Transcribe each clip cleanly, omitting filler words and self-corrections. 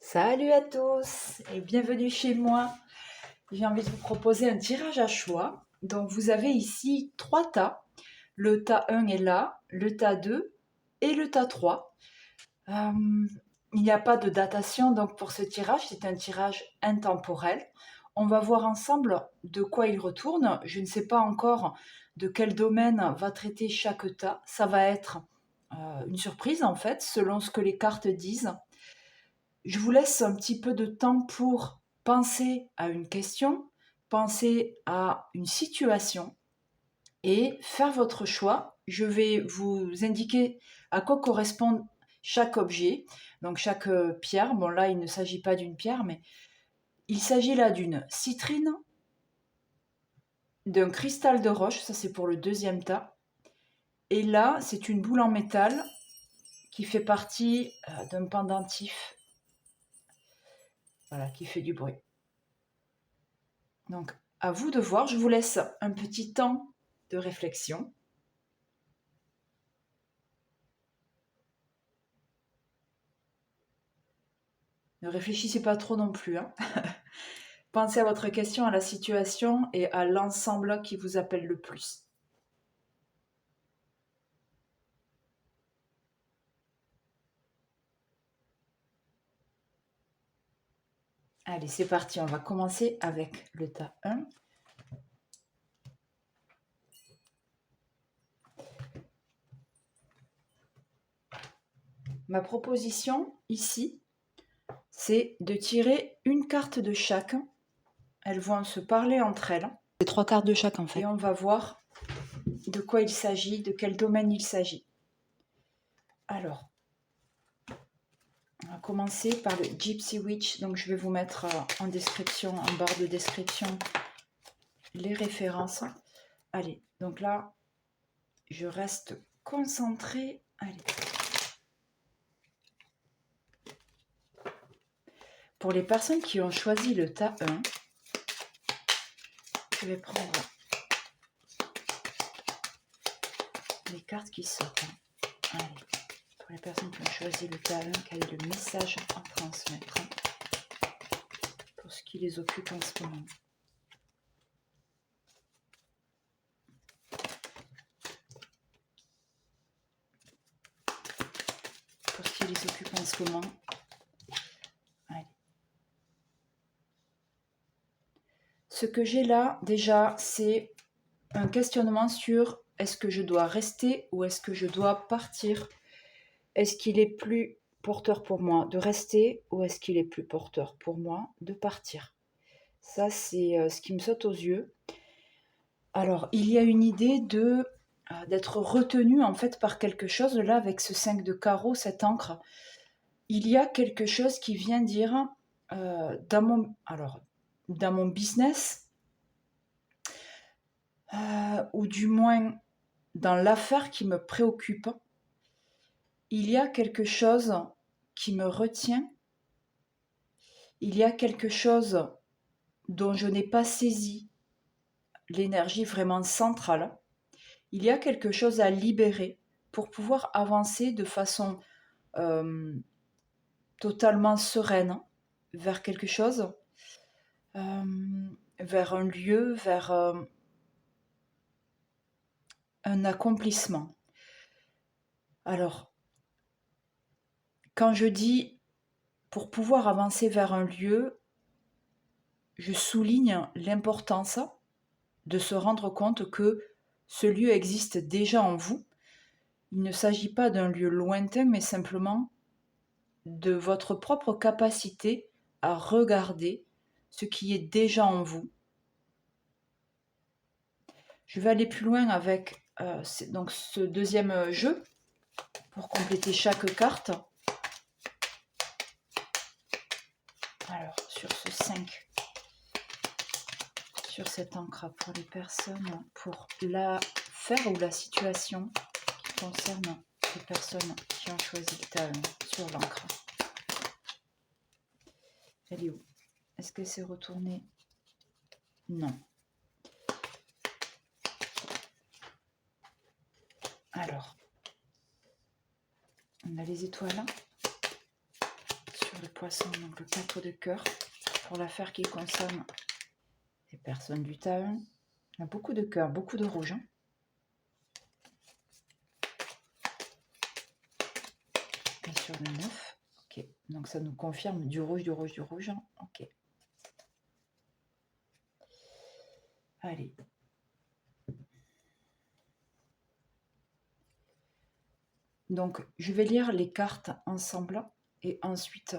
Salut à tous et bienvenue chez moi. J'ai envie de vous proposer un tirage à choix. Donc vous avez ici 3 tas. Le tas 1 est là, le tas 2 et le tas 3. Il n'y a pas de datation donc pour ce tirage, c'est un tirage intemporel. On va voir ensemble de quoi il retourne. Je ne sais pas encore de quel domaine va traiter chaque tas. Ça va être une surprise en fait, selon ce que les cartes disent. Je vous laisse un petit peu de temps pour penser à une question, penser à une situation et faire votre choix. Je vais vous indiquer à quoi correspond chaque objet, donc chaque pierre. Bon là, il ne s'agit pas d'une pierre, mais il s'agit là d'une citrine, d'un cristal de roche, ça c'est pour le deuxième tas. Et là, c'est une boule en métal qui fait partie d'un pendentif, voilà, qui fait du bruit. Donc, à vous de voir. Je vous laisse un petit temps de réflexion. Ne réfléchissez pas trop non plus, hein. Pensez à votre question, à la situation et à l'ensemble qui vous appelle le plus. Allez, c'est parti. On va commencer avec le tas 1. Ma proposition ici, c'est de tirer une carte de chaque. Elles vont se parler entre elles. C'est 3 cartes de chaque en fait. Et on va voir de quoi il s'agit, de quel domaine il s'agit. Alors, on va commencer par le Gypsy Witch. Donc, je vais vous mettre en description, en barre de description, les références. Allez, donc là, je reste concentrée. Allez. Pour les personnes qui ont choisi le tas 1, je vais prendre les cartes qui sortent. Allez. Pour les personnes qui ont choisi le tas 1, quel est le message à transmettre pour ce qui les occupe en ce moment? Pour ce qui les occupe en ce moment. Allez. Ce que j'ai là, déjà, c'est un questionnement sur est-ce que je dois rester ou est-ce que je dois partir? Est-ce qu'il est plus porteur pour moi de rester ou est-ce qu'il est plus porteur pour moi de partir? Ça, c'est ce qui me saute aux yeux. Alors, il y a une idée d'être retenu en fait par quelque chose. Là, avec ce 5 de carreau, cette encre, il y a quelque chose qui vient dire dans mon business, ou du moins dans l'affaire qui me préoccupe, il y a quelque chose qui me retient, il y a quelque chose dont je n'ai pas saisi l'énergie vraiment centrale, il y a quelque chose à libérer pour pouvoir avancer de façon totalement sereine vers quelque chose, vers un lieu, vers un accomplissement. Alors, quand je dis pour pouvoir avancer vers un lieu, je souligne l'importance de se rendre compte que ce lieu existe déjà en vous. Il ne s'agit pas d'un lieu lointain, mais simplement de votre propre capacité à regarder ce qui est déjà en vous. Je vais aller plus loin avec donc ce deuxième jeu pour compléter chaque carte. Alors, sur ce 5, sur cette encre, pour les personnes, pour l'affaire ou la situation qui concerne les personnes qui ont choisi le tas 1 sur l'encre. Elle est où? Est-ce qu'elle s'est retournée? Non. Alors, on a les étoiles sur pour les poissons, donc le 4 de cœur, pour l'affaire qui concerne les personnes du tas 1. Il y a beaucoup de cœur, beaucoup de rouge. Hein. Et sur le 9, ok. Donc ça nous confirme du rouge, du rouge, du rouge. Hein. Ok. Allez. Donc, je vais lire les cartes ensemble et ensuite...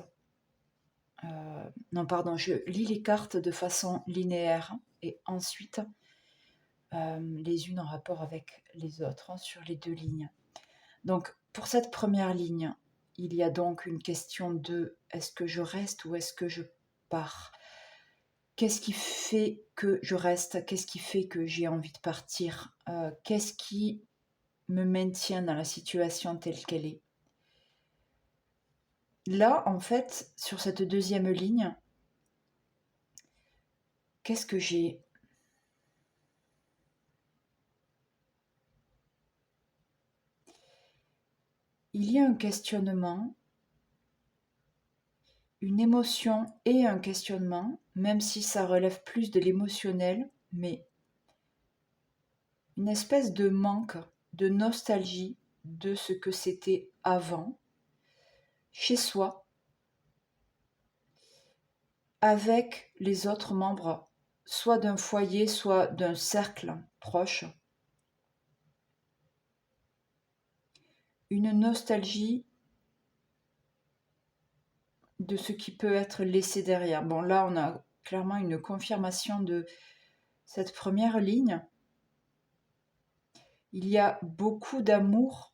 non, pardon, je lis les cartes de façon linéaire et ensuite les unes en rapport avec les autres hein, sur les 2 lignes. Donc, pour cette première ligne, il y a donc une question de est-ce que je reste ou est-ce que je pars? Qu'est-ce qui fait que je reste? Qu'est-ce qui fait que j'ai envie de partir? Qu'est-ce qui me maintient dans la situation telle qu'elle est? Là, en fait, sur cette deuxième ligne, qu'est-ce que j'ai? Il y a un questionnement, une émotion et un questionnement, même si ça relève plus de l'émotionnel, mais une espèce de manque, de nostalgie de ce que c'était avant, chez soi, avec les autres membres, soit d'un foyer, soit d'un cercle proche. Une nostalgie de ce qui peut être laissé derrière. Bon, là, on a clairement une confirmation de cette première ligne. Il y a beaucoup d'amour,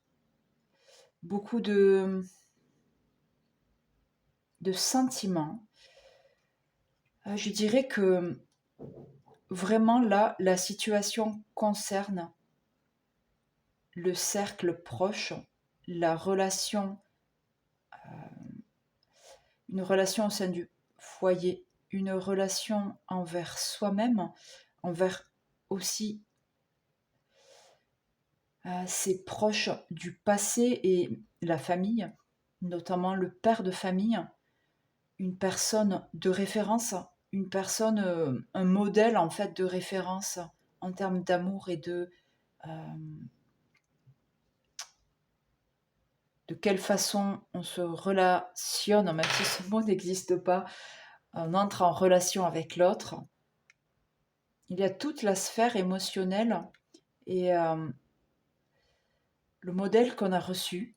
beaucoup de sentiments. Je dirais que vraiment là, la situation concerne le cercle proche, la relation, une relation au sein du foyer, une relation envers soi-même, envers aussi ses proches du passé et la famille, notamment le père de famille, une personne de référence, une personne, un modèle en fait de référence en termes d'amour et de quelle façon on se relationne, même si ce mot n'existe pas, on entre en relation avec l'autre. Il y a toute la sphère émotionnelle et le modèle qu'on a reçu,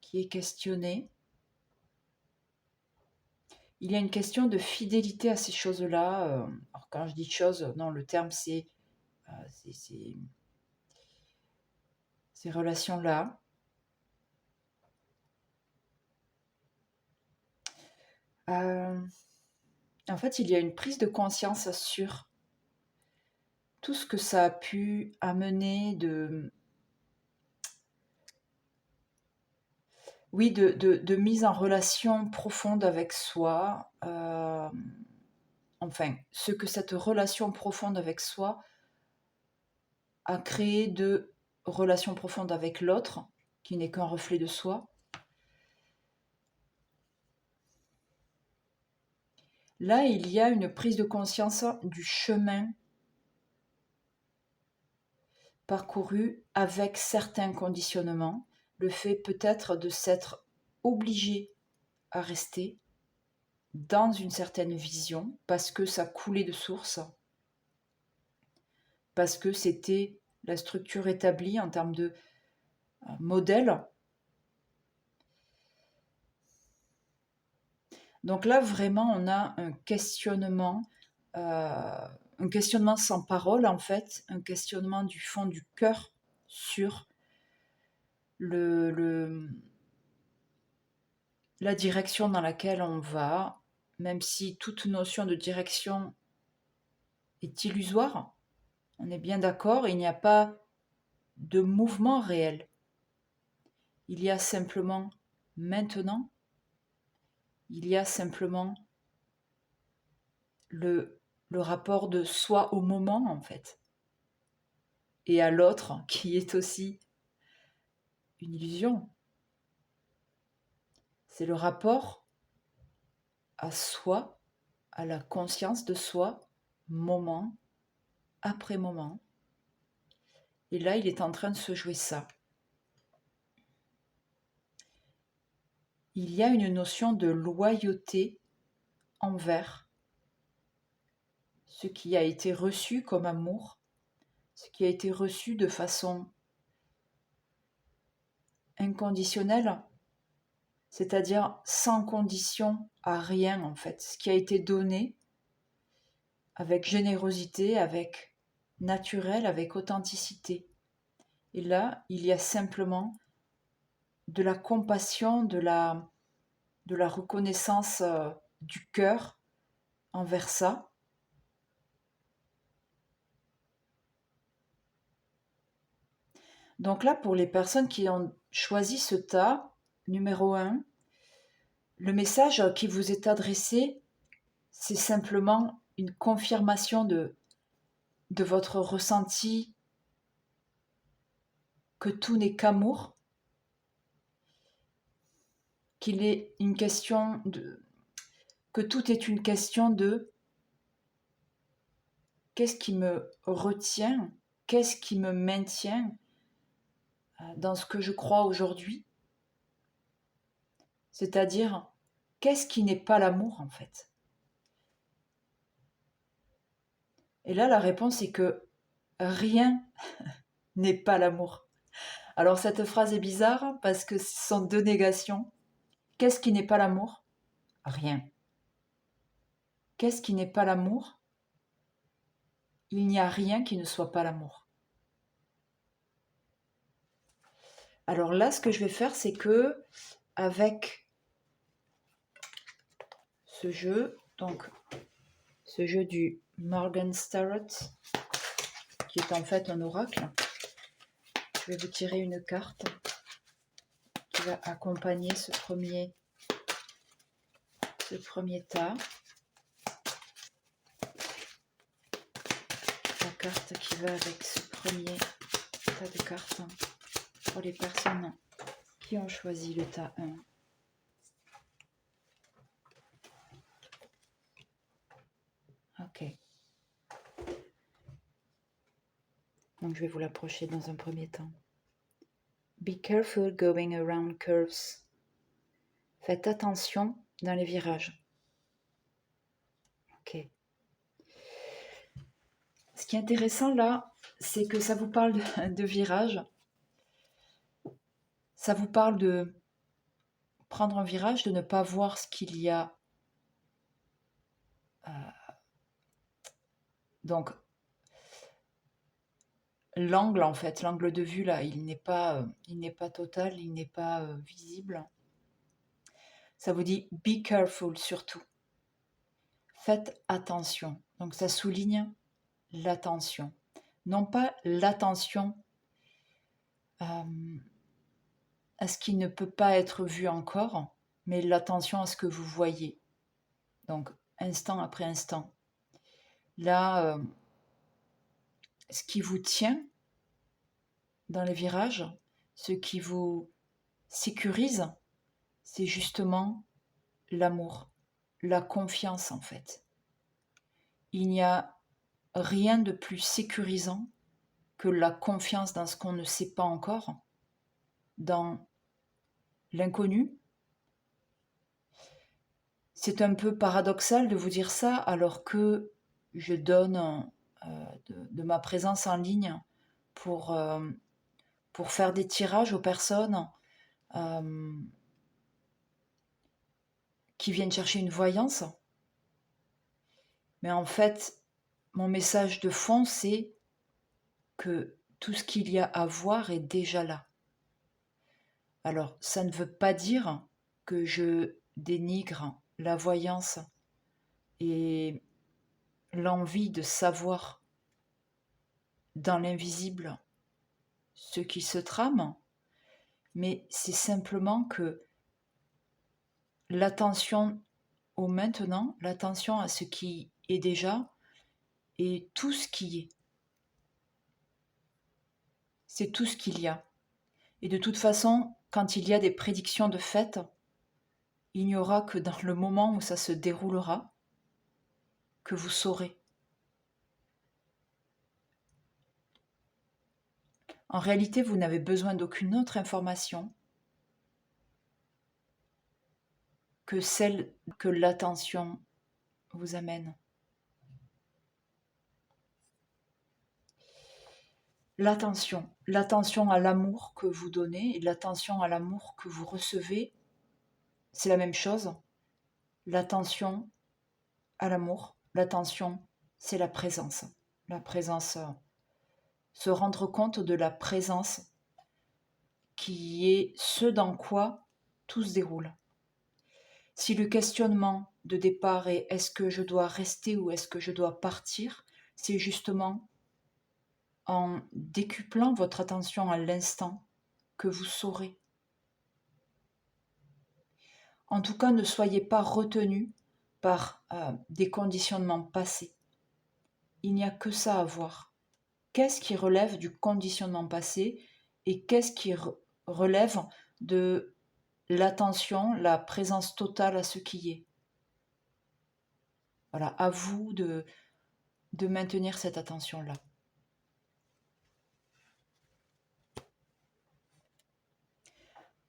qui est questionné. Il y a une question de fidélité à ces choses-là. Alors quand je dis choses, non, le terme c'est ces relations-là. En fait, il y a une prise de conscience sur tout ce que ça a pu amener de mise en relation profonde avec soi. Enfin, ce que cette relation profonde avec soi a créé de relation profonde avec l'autre, qui n'est qu'un reflet de soi. Là, il y a une prise de conscience du chemin parcouru avec certains conditionnements, le fait peut-être de s'être obligé à rester dans une certaine vision parce que ça coulait de source, parce que c'était la structure établie en termes de modèle. Donc là, vraiment, on a un questionnement sans parole, en fait, un questionnement du fond du cœur sur la direction dans laquelle on va, même si toute notion de direction est illusoire, on est bien d'accord, il n'y a pas de mouvement réel. Il y a simplement maintenant, il y a simplement le rapport de soi au moment, en fait, et à l'autre, qui est aussi une illusion. C'est le rapport à soi, à la conscience de soi, moment après moment. Et là, il est en train de se jouer ça. Il y a une notion de loyauté envers ce qui a été reçu comme amour, ce qui a été reçu de façon inconditionnelle, c'est-à-dire sans condition à rien en fait, ce qui a été donné avec générosité, avec naturel, avec authenticité. Et là, il y a simplement de la compassion, de la reconnaissance du cœur envers ça. Donc là, pour les personnes qui ont choisi ce tas, numéro 1, le message qui vous est adressé, c'est simplement une confirmation de votre ressenti que tout n'est qu'amour, qu'il est une question de... que tout est une question de qu'est-ce qui me retient, qu'est-ce qui me maintient dans ce que je crois aujourd'hui, c'est-à-dire qu'est-ce qui n'est pas l'amour en fait. Et là, la réponse est que rien n'est pas l'amour. Alors cette phrase est bizarre parce que ce sont deux négations. Qu'est-ce qui n'est pas l'amour? Rien. Qu'est-ce qui n'est pas l'amour? Il n'y a rien qui ne soit pas l'amour. Alors là, ce que je vais faire, c'est que avec ce jeu, donc ce jeu du Morgenstern, qui est en fait un oracle, je vais vous tirer une carte qui va accompagner ce premier tas. La carte qui va avec ce premier tas de cartes pour les personnes qui ont choisi le tas 1. Ok. Donc je vais vous l'approcher dans un premier temps. Be careful going around curves. Faites attention dans les virages. Ok. Ce qui est intéressant là, c'est que ça vous parle de virage. Ça vous parle de prendre un virage, de ne pas voir ce qu'il y a. Donc, l'angle en fait, l'angle de vue là, il n'est pas total, il n'est pas visible. Ça vous dit be careful surtout. Faites attention. Donc ça souligne l'attention. Non pas l'attention à ce qui ne peut pas être vu encore, mais l'attention à ce que vous voyez. Donc instant après instant. Là, ce qui vous tient dans les virages, ce qui vous sécurise, c'est justement l'amour, la confiance en fait. Il n'y a rien de plus sécurisant que la confiance dans ce qu'on ne sait pas encore, dans l'inconnu. C'est un peu paradoxal de vous dire ça alors que je donne de ma présence en ligne pour faire des tirages aux personnes qui viennent chercher une voyance. Mais en fait, mon message de fond, c'est que tout ce qu'il y a à voir est déjà là. Alors, ça ne veut pas dire que je dénigre la voyance et l'envie de savoir dans l'invisible ce qui se trame, mais c'est simplement que l'attention au maintenant, l'attention à ce qui est déjà et tout ce qui est. C'est tout ce qu'il y a. Et de toute façon, quand il y a des prédictions de fait, il n'y aura que dans le moment où ça se déroulera que vous saurez. En réalité, vous n'avez besoin d'aucune autre information que celle que l'attention vous amène. L'attention à l'amour que vous donnez et l'attention à l'amour que vous recevez, c'est la même chose. L'attention à l'amour, l'attention, c'est la présence. La présence, se rendre compte de la présence qui est ce dans quoi tout se déroule. Si le questionnement de départ est est-ce que je dois rester ou est-ce que je dois partir, c'est justement en décuplant votre attention à l'instant que vous saurez. En tout cas, ne soyez pas retenu par des conditionnements passés. Il n'y a que ça à voir. Qu'est-ce qui relève du conditionnement passé et qu'est-ce qui relève de l'attention, la présence totale à ce qui est. Voilà, à vous de maintenir cette attention-là.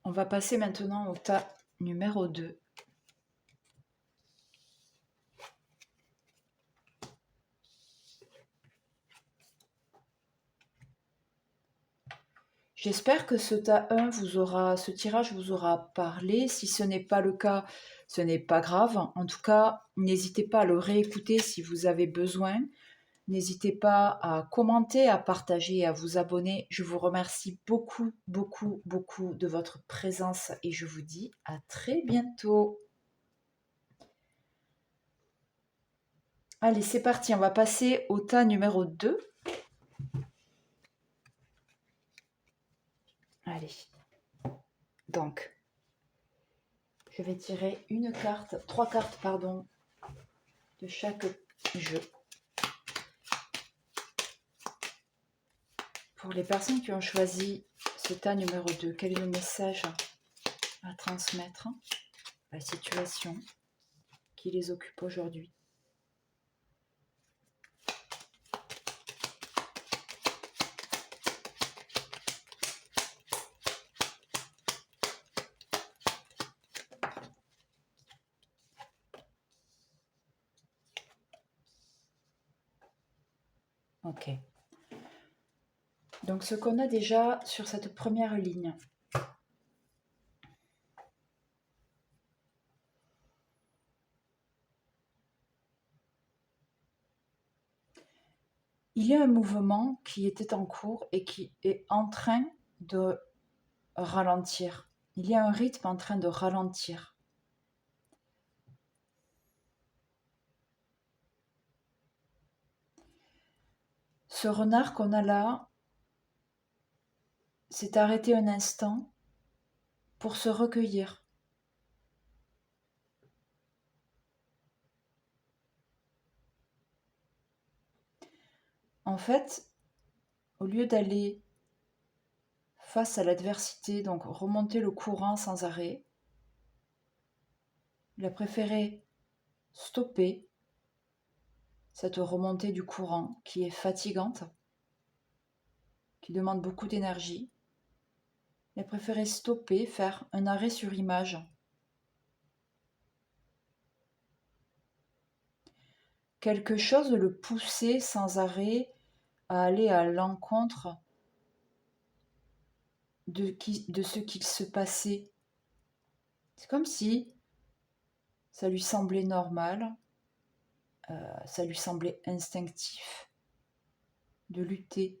On va passer maintenant au tas numéro 2. J'espère que ce tas 1 ce tirage vous aura parlé. Si ce n'est pas le cas, ce n'est pas grave. En tout cas, n'hésitez pas à le réécouter si vous avez besoin. N'hésitez pas à commenter, à partager et à vous abonner. Je vous remercie beaucoup, beaucoup, beaucoup de votre présence et je vous dis à très bientôt. Allez, c'est parti, on va passer au tas numéro 2. Allez, donc, je vais tirer trois cartes, de chaque jeu. Pour les personnes qui ont choisi ce tas numéro 2, quel est le message à transmettre, la situation qui les occupe aujourd'hui? Ok. Donc ce qu'on a déjà sur cette première ligne. Il y a un mouvement qui était en cours et qui est en train de ralentir. Il y a un rythme en train de ralentir. Ce renard qu'on a là s'est arrêté un instant pour se recueillir. En fait, au lieu d'aller face à l'adversité, donc remonter le courant sans arrêt, il a préféré stopper cette remontée du courant qui est fatigante, qui demande beaucoup d'énergie. Il a préféré stopper, faire un arrêt sur image. Quelque chose le poussait sans arrêt à aller à l'encontre de ce qu'il se passait. C'est comme si ça lui semblait normal, ça lui semblait instinctif de lutter.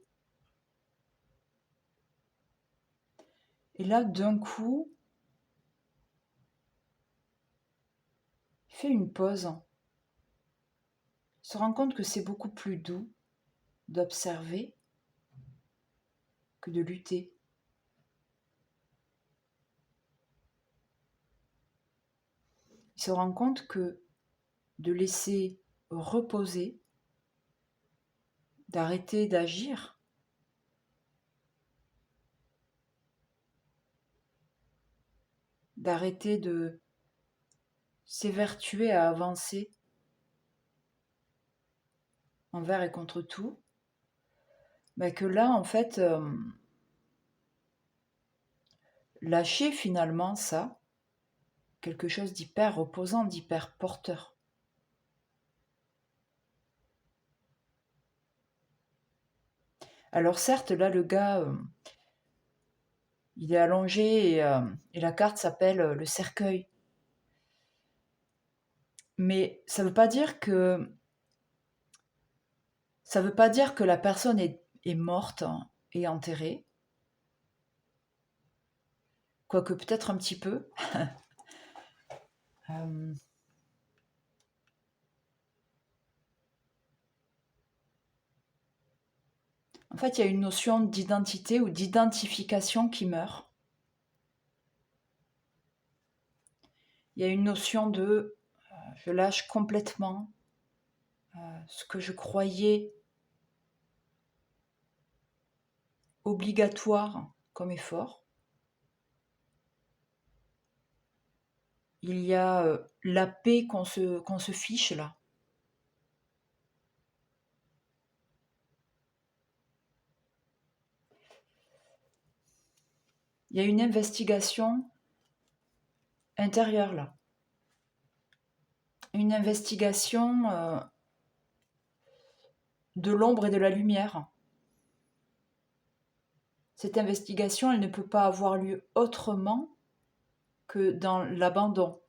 Et là, d'un coup, il fait une pause. Il se rend compte que c'est beaucoup plus doux d'observer que de lutter. Il se rend compte que de laisser reposer, d'arrêter d'agir, d'arrêter de s'évertuer à avancer envers et contre tout, que là, en fait, lâcher finalement ça, quelque chose d'hyper reposant, d'hyper porteur. Alors certes, là, le gars, il est allongé et la carte s'appelle le cercueil. Mais ça veut pas dire que la personne est morte et enterrée. Quoique peut-être un petit peu. Euh, En fait, il y a une notion d'identité ou d'identification qui meurt. Il y a une notion de je lâche complètement ce que je croyais obligatoire comme effort. Il y a la paix qu'on se fiche là. Il y a une investigation intérieure là. Une investigation de l'ombre et de la lumière. Cette investigation, elle ne peut pas avoir lieu autrement que dans l'abandon.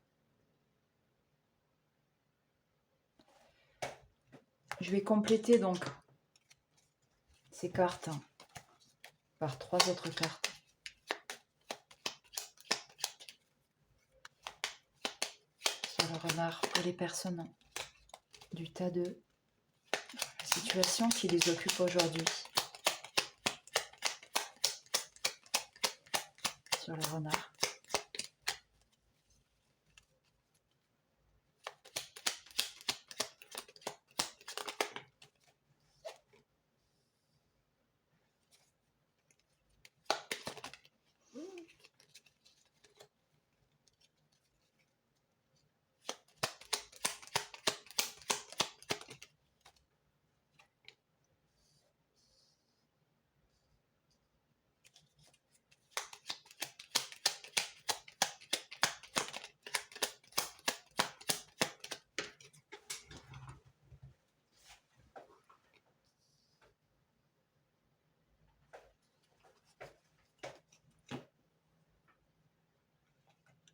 Je vais compléter donc ces cartes par 3 autres cartes. Sur le renard pour les personnes du tas de la situation qui les occupe aujourd'hui. Sur le renard.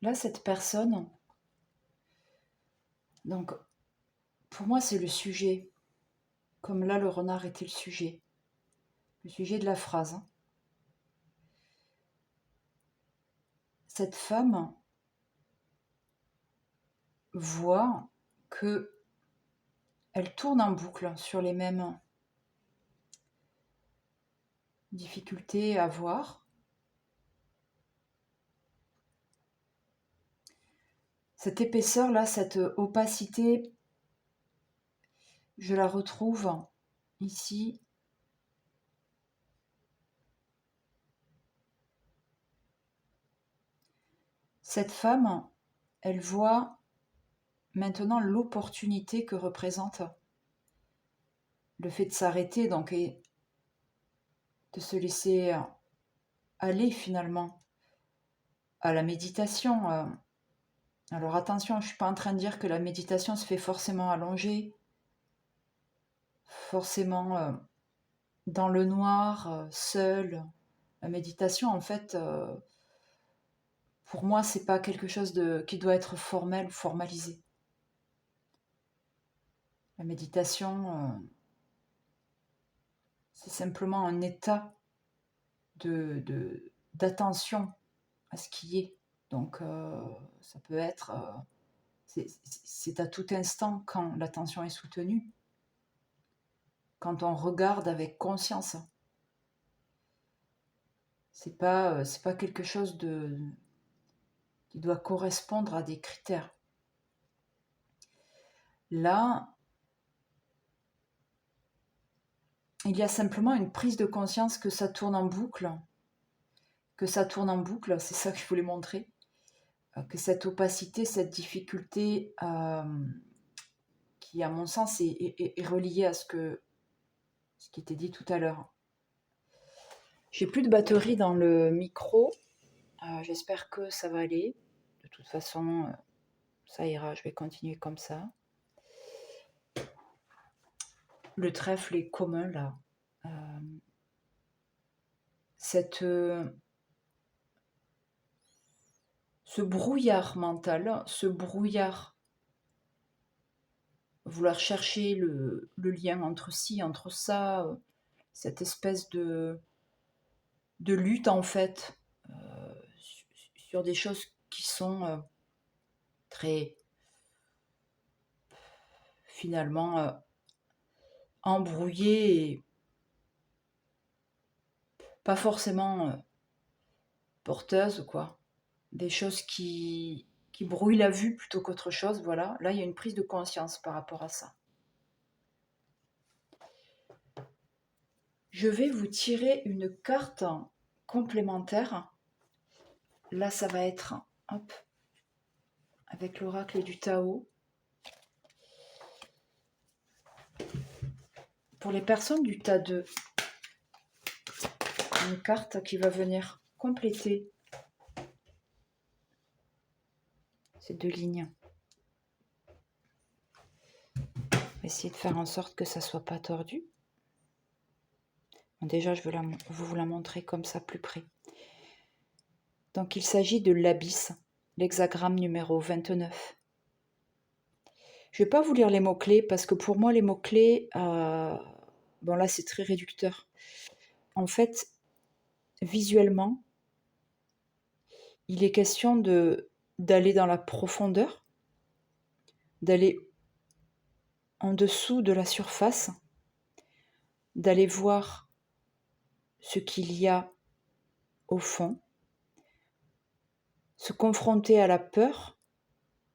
Là, cette personne, donc, pour moi, c'est le sujet. Comme là, le renard était le sujet. Le sujet de la phrase. Cette femme voit que elle tourne en boucle sur les mêmes difficultés à voir. Cette épaisseur-là, cette opacité, je la retrouve ici. Cette femme, elle voit maintenant l'opportunité que représente le fait de s'arrêter donc et de se laisser aller finalement à la méditation. Alors attention, je ne suis pas en train de dire que la méditation se fait forcément allongée, forcément dans le noir, seul. La méditation, en fait, pour moi, c'est pas quelque chose qui doit être formel, formalisé. La méditation, c'est simplement un état d'attention à ce qui est. Donc, ça peut être... c'est à tout instant quand l'attention est soutenue, quand on regarde avec conscience. C'est pas quelque chose qui doit correspondre à des critères. Là, il y a simplement une prise de conscience que ça tourne en boucle, c'est ça que je voulais montrer, que cette opacité, cette difficulté qui, à mon sens, est reliée à ce qui était dit tout à l'heure. J'ai plus de batterie dans le micro. J'espère que ça va aller. De toute façon, ça ira. Je vais continuer comme ça. Le trèfle est commun là. Ce brouillard mental, ce brouillard, vouloir chercher le lien entre ci, entre ça, cette espèce de lutte en fait sur des choses qui sont très finalement embrouillées et pas forcément porteuses quoi. Des choses qui brouillent la vue plutôt qu'autre chose, voilà. Là, il y a une prise de conscience par rapport à ça. Je vais vous tirer une carte complémentaire. Là, ça va être, hop, avec l'oracle du Tao. Pour les personnes du tas 2, une carte qui va venir compléter ces deux lignes. On va essayer de faire en sorte que ça ne soit pas tordu. Bon, déjà, je vais vous la montrer comme ça plus près. Donc, il s'agit de l'abysse, l'hexagramme numéro 29. Je ne vais pas vous lire les mots-clés parce que pour moi, les mots-clés, bon là, c'est très réducteur. En fait, visuellement, il est question d'aller dans la profondeur, d'aller en dessous de la surface, d'aller voir ce qu'il y a au fond. Se confronter à la peur,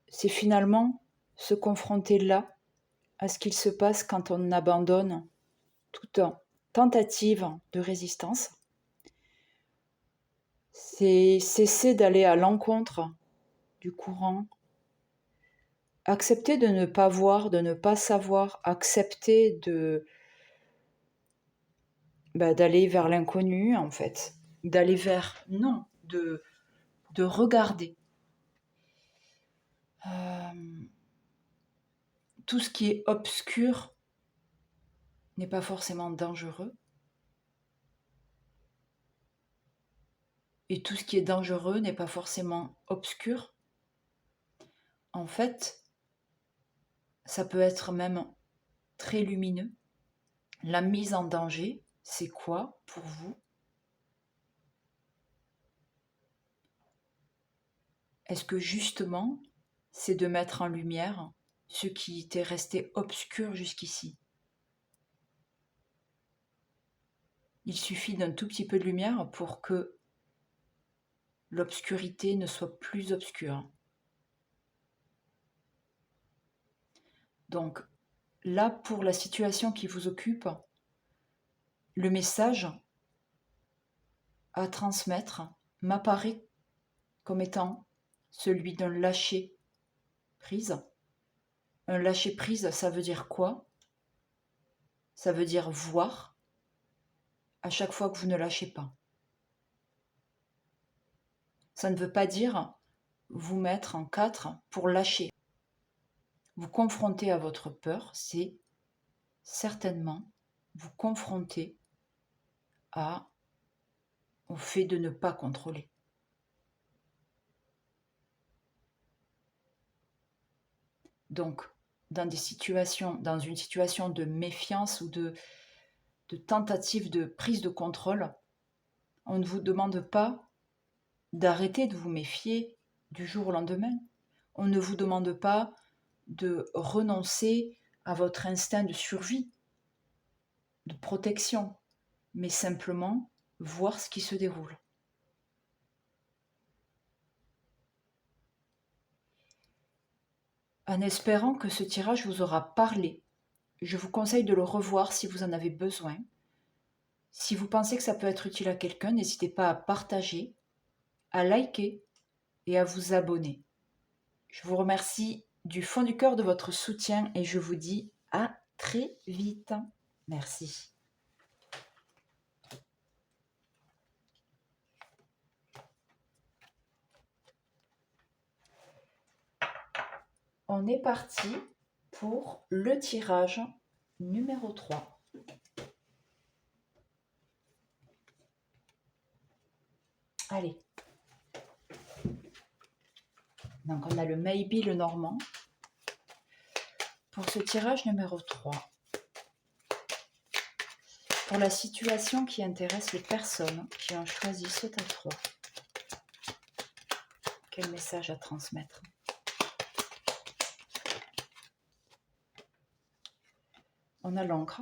c'est finalement se confronter là à ce qu'il se passe quand on abandonne toute tentative de résistance. C'est cesser d'aller à l'encontre du courant, accepter de ne pas voir, de ne pas savoir, accepter d'aller vers l'inconnu en fait, d'aller vers, non, de regarder. Tout ce qui est obscur n'est pas forcément dangereux. Et tout ce qui est dangereux n'est pas forcément obscur. En fait, ça peut être même très lumineux. La mise en danger, c'est quoi pour vous? Est-ce que justement, c'est de mettre en lumière ce qui était resté obscur jusqu'ici? Il suffit d'un tout petit peu de lumière pour que l'obscurité ne soit plus obscure. Donc là, pour la situation qui vous occupe, le message à transmettre m'apparaît comme étant celui d'un lâcher-prise. Un lâcher-prise, ça veut dire quoi? Ça veut dire voir à chaque fois que vous ne lâchez pas. Ça ne veut pas dire vous mettre en 4 pour lâcher. Vous confronter à votre peur, c'est certainement vous confronter au fait de ne pas contrôler. Donc, dans une situation de méfiance ou de tentative de prise de contrôle, on ne vous demande pas d'arrêter de vous méfier du jour au lendemain. On ne vous demande pas de renoncer à votre instinct de survie, de protection, mais simplement voir ce qui se déroule. En espérant que ce tirage vous aura parlé, je vous conseille de le revoir si vous en avez besoin. Si vous pensez que ça peut être utile à quelqu'un, n'hésitez pas à partager, à liker et à vous abonner. Je vous remercie du fond du cœur de votre soutien et je vous dis à très vite. Merci. On est parti pour le tirage numéro 3. Allez. Donc on a le Maybe le Normand. Pour ce tirage numéro 3, pour la situation qui intéresse les personnes qui ont choisi ce tas 3, quel message à transmettre? On a l'encre,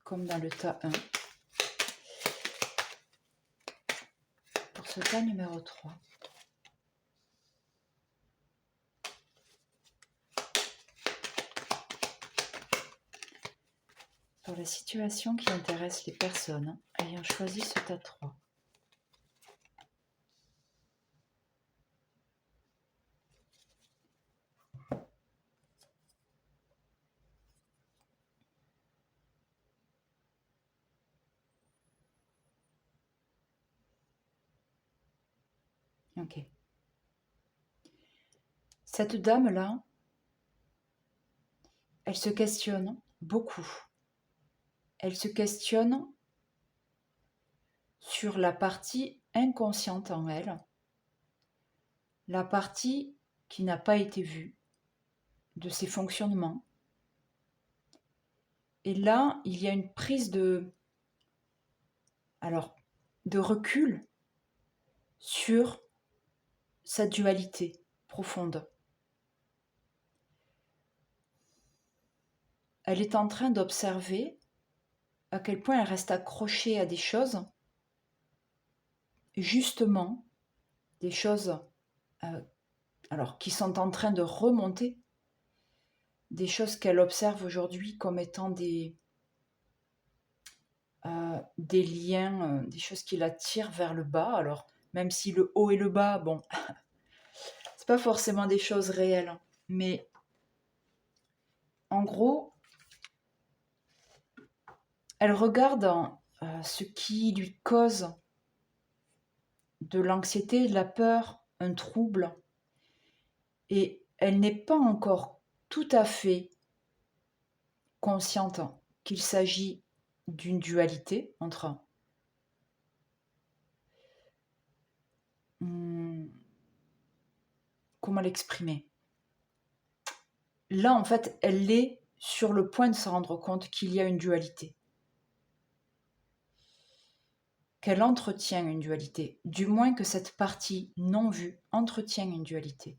comme dans le tas 1. Pour ce tas numéro 3, pour la situation qui intéresse les personnes ayant choisi ce tas 3. Ok. Cette dame-là, elle se questionne beaucoup. Elle se questionne sur la partie inconsciente en elle, la partie qui n'a pas été vue de ses fonctionnements. Et là, il y a une prise de recul sur sa dualité profonde. Elle est en train d'observer à quel point elle reste accrochée à des choses, justement, des choses qui sont en train de remonter, des choses qu'elle observe aujourd'hui comme étant des liens, des choses qui la tirent vers le bas. Alors, même si le haut et le bas, bon, c'est pas forcément des choses réelles, mais en gros, elle regarde ce qui lui cause de l'anxiété, de la peur, un trouble, et elle n'est pas encore tout à fait consciente qu'il s'agit d'une dualité entre comment l'exprimer. Là, en fait, elle est sur le point de se rendre compte qu'il y a une dualité. Qu'elle entretient une dualité, du moins que cette partie non vue entretient une dualité.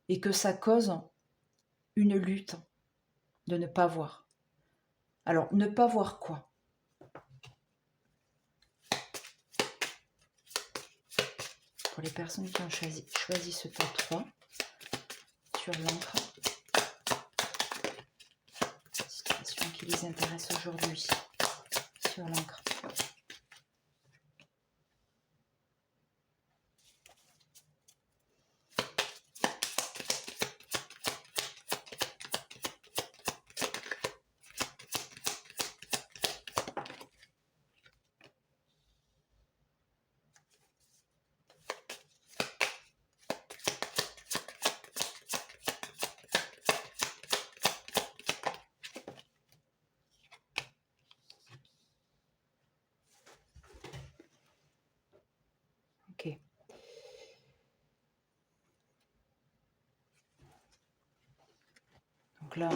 Et que ça cause une lutte de ne pas voir. Alors, ne pas voir quoi? Pour les personnes qui ont choisi ce tas 3, sur l'encre, situation qui les intéresse aujourd'hui, sur l'encre. Ok. Donc là,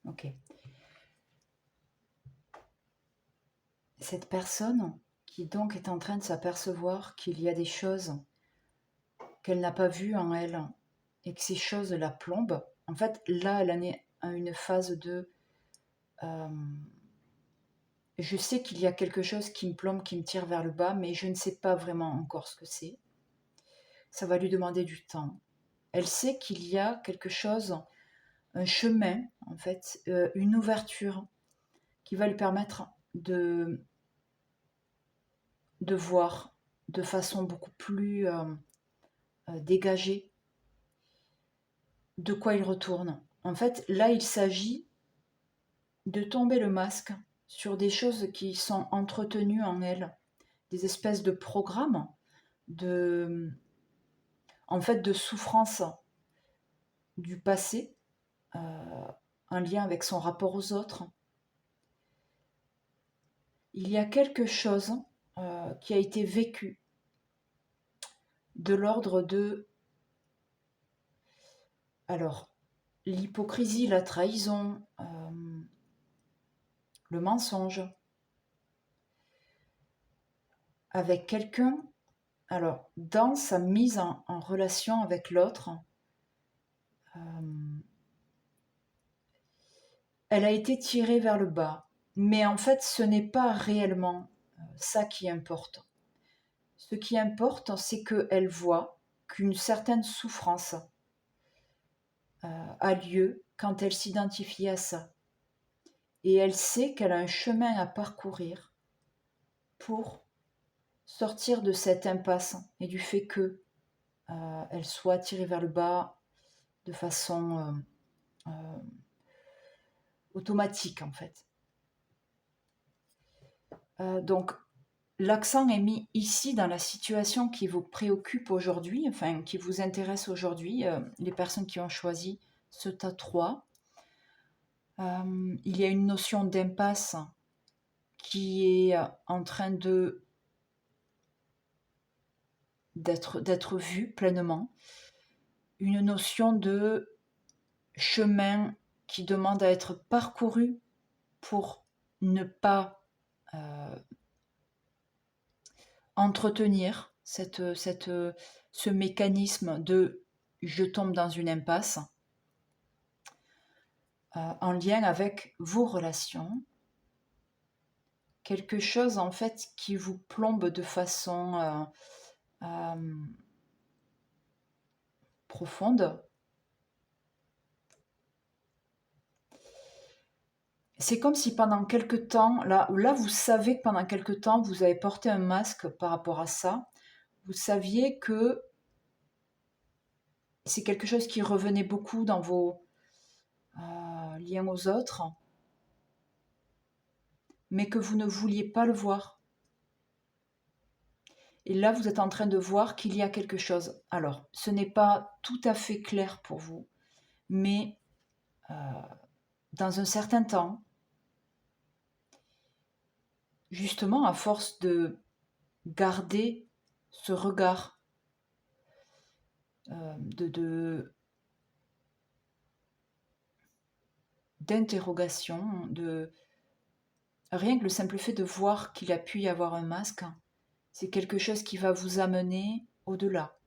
ok. Cette personne qui donc est en train de s'apercevoir qu'il y a des choses qu'elle n'a pas vues en elle et que ces choses la plombent, en fait, là, elle en est à une phase de je sais qu'il y a quelque chose qui me plombe, qui me tire vers le bas, mais je ne sais pas vraiment encore ce que c'est. ça va lui demander du temps. Elle sait qu'il y a quelque chose, un chemin, en fait, une ouverture qui va lui permettre de voir de façon beaucoup plus dégagée de quoi il retourne. En fait, là, il s'agit de tomber le masque sur des choses qui sont entretenues en elle, des espèces de programmes de, en fait, de souffrance du passé, en lien avec son rapport aux autres. Il y a quelque chose qui a été vécu de l'ordre de, alors, l'hypocrisie, la trahison, le mensonge, avec quelqu'un, alors, dans sa mise en relation avec l'autre, elle a été tirée vers le bas. Mais en fait, ce n'est pas réellement ça qui importe. Ce qui importe, c'est qu'elle voit qu'une certaine souffrance a lieu quand elle s'identifie à ça. Et elle sait qu'elle a un chemin à parcourir pour sortir de cette impasse et du fait que elle soit tirée vers le bas de façon automatique en fait. Donc l'accent est mis ici dans la situation qui vous préoccupe aujourd'hui, enfin qui vous intéresse aujourd'hui, les personnes qui ont choisi ce tas 3. Il y a une notion d'impasse qui est en train d'être vue pleinement. Une notion de chemin qui demande à être parcouru pour ne pas entretenir ce mécanisme de je tombe dans une impasse en lien avec vos relations. Quelque chose en fait qui vous plombe de façon profonde. C'est comme si pendant quelque temps, là vous savez que pendant quelque temps vous avez porté un masque par rapport à ça. Vous saviez que c'est quelque chose qui revenait beaucoup dans vos liens aux autres, mais que vous ne vouliez pas le voir. Et là, vous êtes en train de voir qu'il y a quelque chose. Alors, ce n'est pas tout à fait clair pour vous, mais dans un certain temps, justement, à force de garder ce regard d'interrogation, de rien que le simple fait de voir qu'il a pu y avoir un masque, c'est quelque chose qui va vous amener au-delà.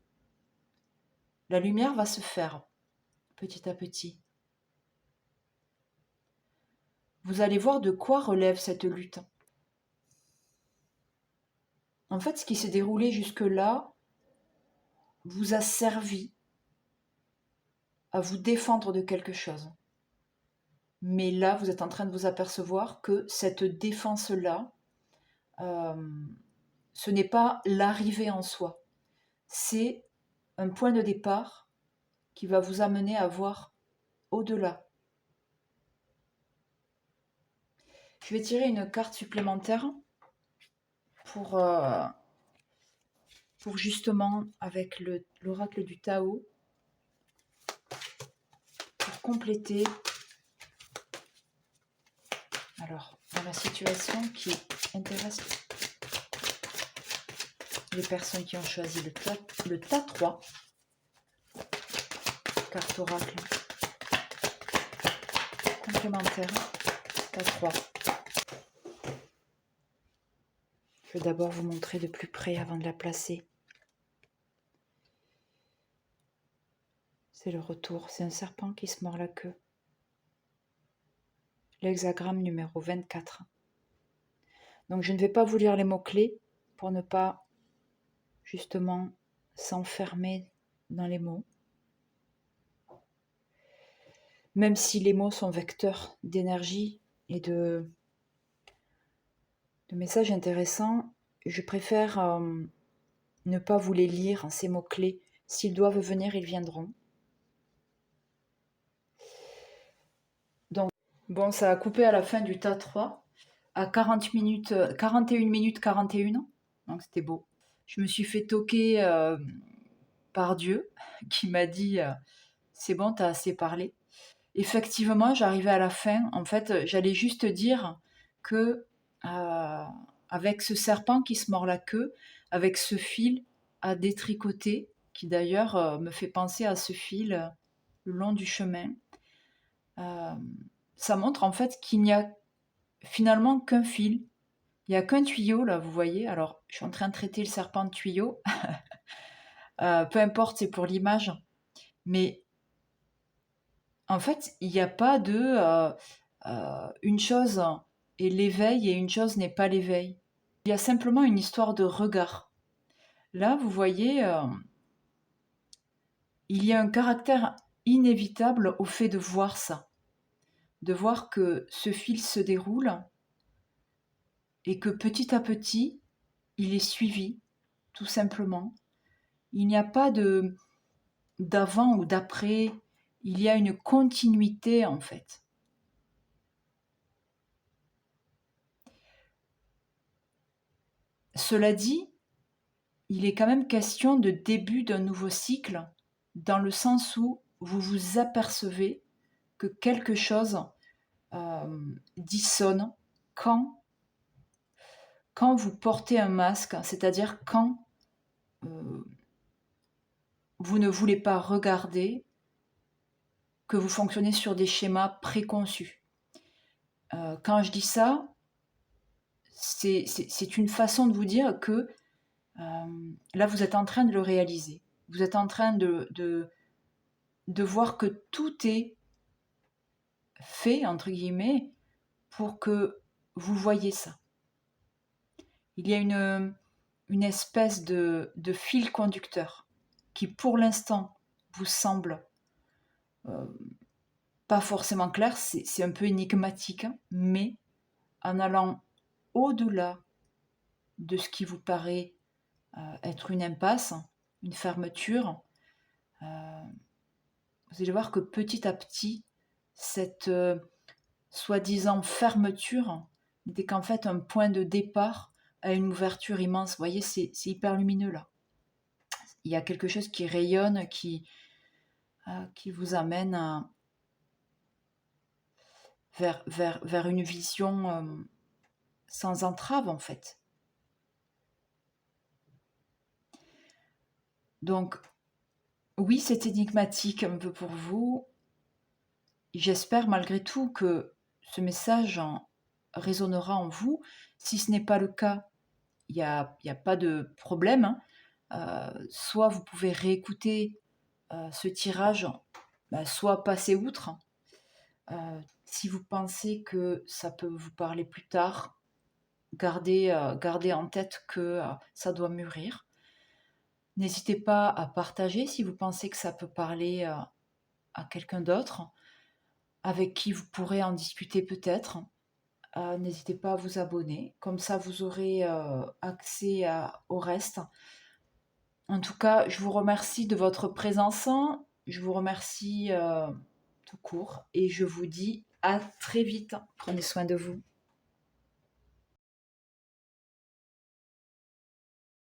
La lumière va se faire petit à petit. Vous allez voir de quoi relève cette lutte. En fait, ce qui s'est déroulé jusque-là vous a servi à vous défendre de quelque chose. Mais là, vous êtes en train de vous apercevoir que cette défense-là, ce n'est pas l'arrivée en soi. C'est un point de départ qui va vous amener à voir au-delà. Je vais tirer une carte supplémentaire pour justement, avec l'oracle du Tao, pour compléter. Alors, dans la situation qui intéresse les personnes qui ont choisi le tas 3, carte oracle complémentaire, tas 3. Je vais d'abord vous montrer de plus près avant de la placer. C'est le retour, c'est un serpent qui se mord la queue. L'hexagramme numéro 24. Donc je ne vais pas vous lire les mots-clés pour ne pas justement s'enfermer dans les mots. Même si les mots sont vecteurs d'énergie et de messages intéressants, je préfère ne pas vous les lire, ces mots-clés. S'ils doivent venir, ils viendront. Donc, bon, ça a coupé à la fin du tas 3, à 41 minutes 41, donc c'était beau. Je me suis fait toquer par Dieu, qui m'a dit c'est bon, t'as assez parlé. Effectivement, j'arrivais à la fin. En fait, j'allais juste dire que avec ce serpent qui se mord la queue, avec ce fil à détricoter, qui d'ailleurs me fait penser à ce fil le long du chemin, ça montre en fait qu'il n'y a finalement qu'un fil. Il n'y a qu'un tuyau, là, vous voyez. Alors, je suis en train de traiter le serpent de tuyau. Peu importe, c'est pour l'image. Mais en fait, il n'y a pas de une chose est l'éveil et une chose n'est pas l'éveil. Il y a simplement une histoire de regard. Là, vous voyez, il y a un caractère inévitable au fait de voir ça, de voir que ce fil se déroule et que petit à petit, il est suivi, tout simplement. Il n'y a pas d'avant ou d'après, il y a une continuité en fait. Cela dit, il est quand même question de début d'un nouveau cycle, dans le sens où vous vous apercevez que quelque chose dissonne quand vous portez un masque, c'est-à-dire quand vous ne voulez pas regarder, que vous fonctionnez sur des schémas préconçus. Quand je dis ça, c'est une façon de vous dire que là, vous êtes en train de le réaliser. Vous êtes en train de voir que tout est fait, entre guillemets, pour que vous voyez ça. Il y a une espèce de fil conducteur qui, pour l'instant, vous semble pas forcément clair, c'est un peu énigmatique, hein, mais en allant au-delà de ce qui vous paraît être une impasse, une fermeture, vous allez voir que petit à petit, cette soi-disant fermeture n'était qu'en fait un point de départ à une ouverture immense. Vous voyez, c'est hyper lumineux là. Il y a quelque chose qui rayonne, qui vous amène vers une vision sans entrave en fait. Donc, oui, c'est énigmatique un peu pour vous. J'espère malgré tout que ce message résonnera en vous. Si ce n'est pas le cas, il n'y a pas de problème, hein. Soit vous pouvez réécouter ce tirage, soit passer outre. Si vous pensez que ça peut vous parler plus tard, gardez en tête que ça doit mûrir. N'hésitez pas à partager si vous pensez que ça peut parler à quelqu'un d'autre, avec qui vous pourrez en discuter peut-être. N'hésitez pas à vous abonner, comme ça vous aurez accès au reste. En tout cas, je vous remercie de votre présence, je vous remercie tout court et je vous dis à très vite. Prenez soin de vous.